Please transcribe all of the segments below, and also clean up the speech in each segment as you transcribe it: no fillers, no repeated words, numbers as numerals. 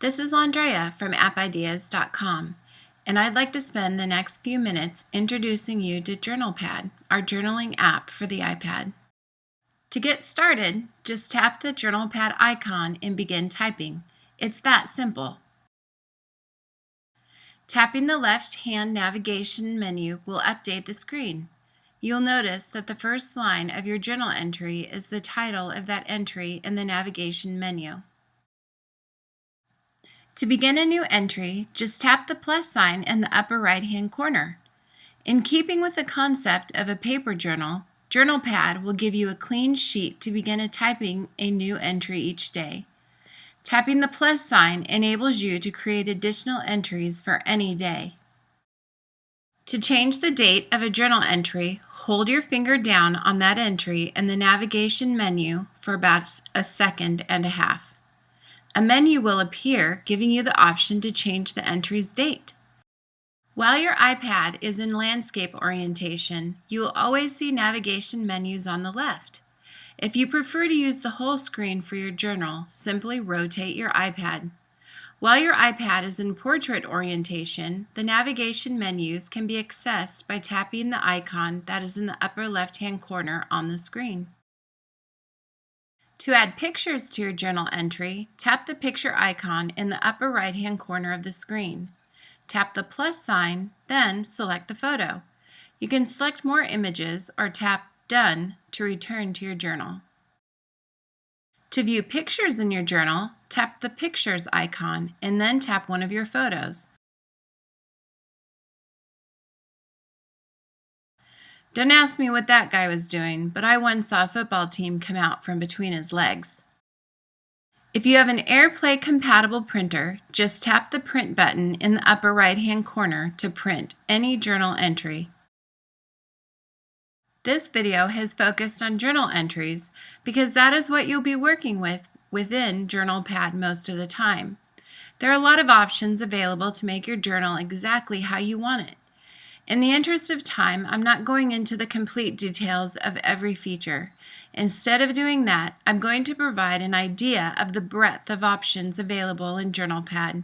This is Andrea from appideas.com, and I'd like to spend the next few minutes introducing you to journalPad, our journaling app for the iPad. To get started, just tap the journalPad icon and begin typing. It's that simple. Tapping the left-hand navigation menu will update the screen. You'll notice that the first line of your journal entry is the title of that entry in the navigation menu. To begin a new entry, just tap the plus sign in the upper right-hand corner. In keeping with the concept of a paper journal, journalPad will give you a clean sheet to begin typing a new entry each day. Tapping the plus sign enables you to create additional entries for any day. To change the date of a journal entry, hold your finger down on that entry in the navigation menu for about a second and a half. A menu will appear giving you the option to change the entry's date. While your iPad is in landscape orientation, you will always see navigation menus on the left. If you prefer to use the whole screen for your journal, simply rotate your iPad. While your iPad is in portrait orientation, the navigation menus can be accessed by tapping the icon that is in the upper left-hand corner on the screen. To add pictures to your journal entry, tap the picture icon in the upper right-hand corner of the screen. Tap the plus sign, then select the photo. You can select more images or tap Done to return to your journal. To view pictures in your journal, tap the Pictures icon and then tap one of your photos. Don't ask me what that guy was doing, but I once saw a football team come out from between his legs. If you have an AirPlay compatible printer, just tap the Print button in the upper right-hand corner to print any journal entry. This video has focused on journal entries because that is what you'll be working with within journalPad most of the time. There are a lot of options available to make your journal exactly how you want it. In the interest of time, I'm not going into the complete details of every feature. Instead of doing that, I'm going to provide an idea of the breadth of options available in journalPad.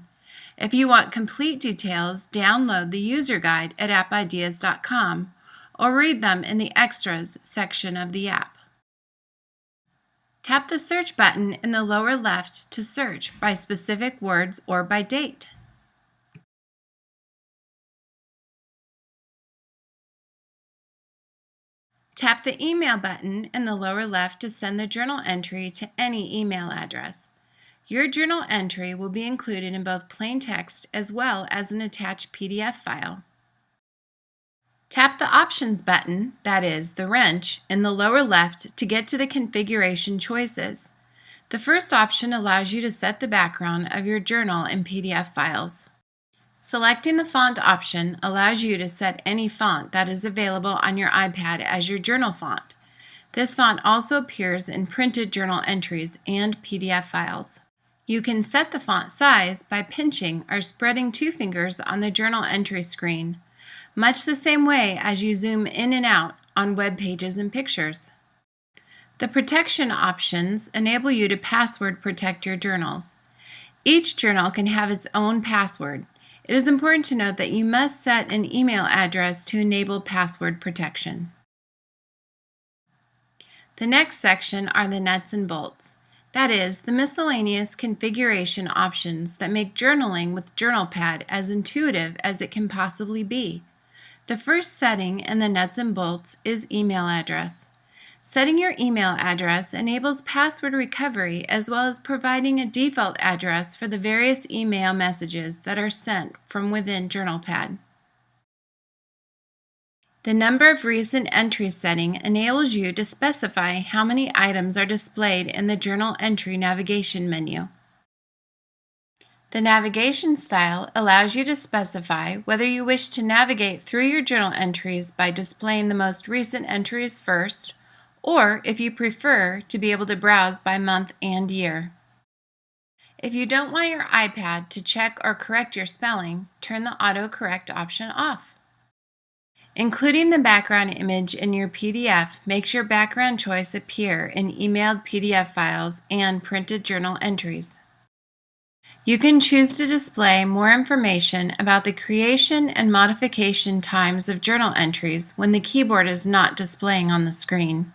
If you want complete details, download the user guide at appideas.com or read them in the Extras section of the app. Tap the search button in the lower left to search by specific words or by date. Tap the email button in the lower left to send the journal entry to any email address. Your journal entry will be included in both plain text as well as an attached PDF file. Tap the Options button, that is, the wrench, in the lower left to get to the configuration choices. The first option allows you to set the background of your journal in PDF files. Selecting the font option allows you to set any font that is available on your iPad as your journal font. This font also appears in printed journal entries and PDF files. You can set the font size by pinching or spreading two fingers on the journal entry screen, much the same way as you zoom in and out on web pages and pictures. The protection options enable you to password protect your journals. Each journal can have its own password. It is important to note that you must set an email address to enable password protection. The next section are the nuts and bolts. That is, the miscellaneous configuration options that make journaling with journalPad as intuitive as it can possibly be. The first setting in the nuts and bolts is email address. Setting your email address enables password recovery as well as providing a default address for the various email messages that are sent from within journalPad. The number of recent entries setting enables you to specify how many items are displayed in the journal entry navigation menu. The navigation style allows you to specify whether you wish to navigate through your journal entries by displaying the most recent entries first, or if you prefer to be able to browse by month and year. If you don't want your iPad to check or correct your spelling, turn the autocorrect option off. Including the background image in your PDF makes your background choice appear in emailed PDF files and printed journal entries. You can choose to display more information about the creation and modification times of journal entries when the keyboard is not displaying on the screen.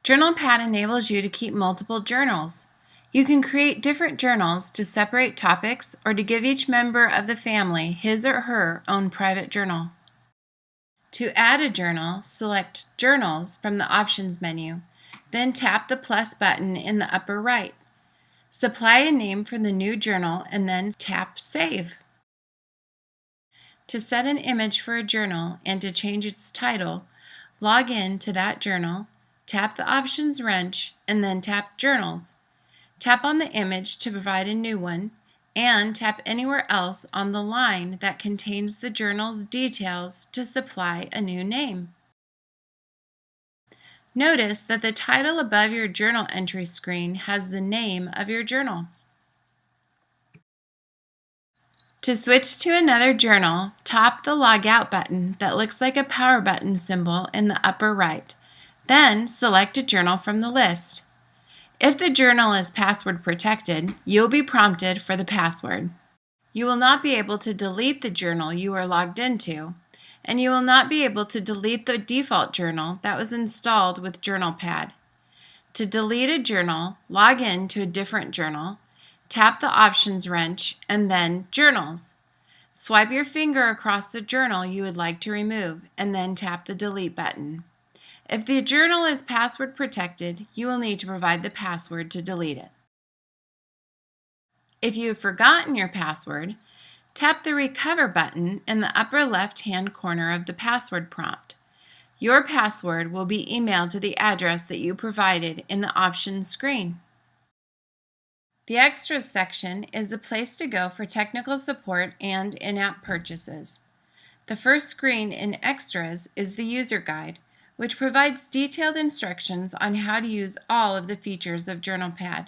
journalPad enables you to keep multiple journals. You can create different journals to separate topics or to give each member of the family his or her own private journal. To add a journal, select Journals from the Options menu, then tap the plus button in the upper right. Supply a name for the new journal and then tap Save. To set an image for a journal and to change its title, log in to that journal, tap the Options wrench, and then tap Journals. Tap on the image to provide a new one, and tap anywhere else on the line that contains the journal's details to supply a new name. Notice that the title above your journal entry screen has the name of your journal. To switch to another journal, tap the Log Out button that looks like a power button symbol in the upper right. Then select a journal from the list. If the journal is password protected, you'll be prompted for the password. You will not be able to delete the journal you are logged into, and you will not be able to delete the default journal that was installed with journalPad. To delete a journal, log in to a different journal, tap the Options wrench, and then Journals. Swipe your finger across the journal you would like to remove, and then tap the Delete button. If the journal is password protected, you will need to provide the password to delete it. If you have forgotten your password, tap the Recover button in the upper left-hand corner of the password prompt. Your password will be emailed to the address that you provided in the Options screen. The Extras section is the place to go for technical support and in-app purchases. The first screen in Extras is the User Guide, which provides detailed instructions on how to use all of the features of journalPad.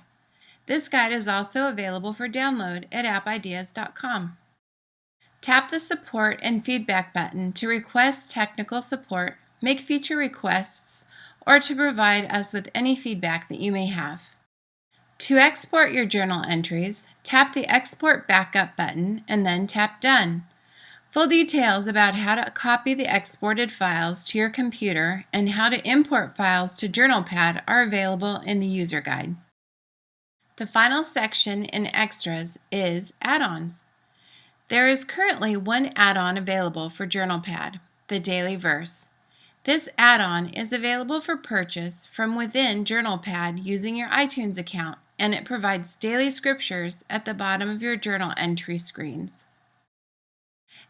This guide is also available for download at appideas.com. Tap the Support and Feedback button to request technical support, make feature requests, or to provide us with any feedback that you may have. To export your journal entries, tap the Export Backup button and then tap Done. Full details about how to copy the exported files to your computer and how to import files to journalPad are available in the User Guide. The final section in Extras is Add-ons. There is currently one add-on available for journalPad, the Daily Verse. This add-on is available for purchase from within journalPad using your iTunes account, and it provides daily scriptures at the bottom of your journal entry screens.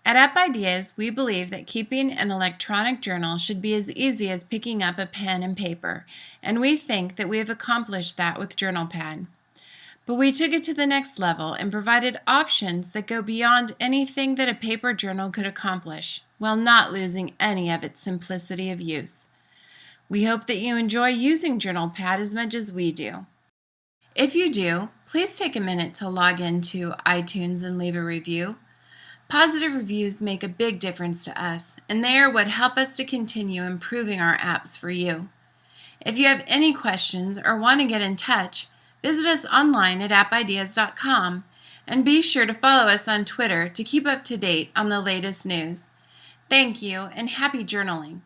At App Ideas, we believe that keeping an electronic journal should be as easy as picking up a pen and paper, and we think that we have accomplished that with journalPad. But we took it to the next level and provided options that go beyond anything that a paper journal could accomplish, while not losing any of its simplicity of use. We hope that you enjoy using journalPad as much as we do. If you do, please take a minute to log into iTunes and leave a review. Positive reviews make a big difference to us, and they are what help us to continue improving our apps for you. If you have any questions or want to get in touch, visit us online at appideas.com and be sure to follow us on Twitter to keep up to date on the latest news. Thank you and happy journaling.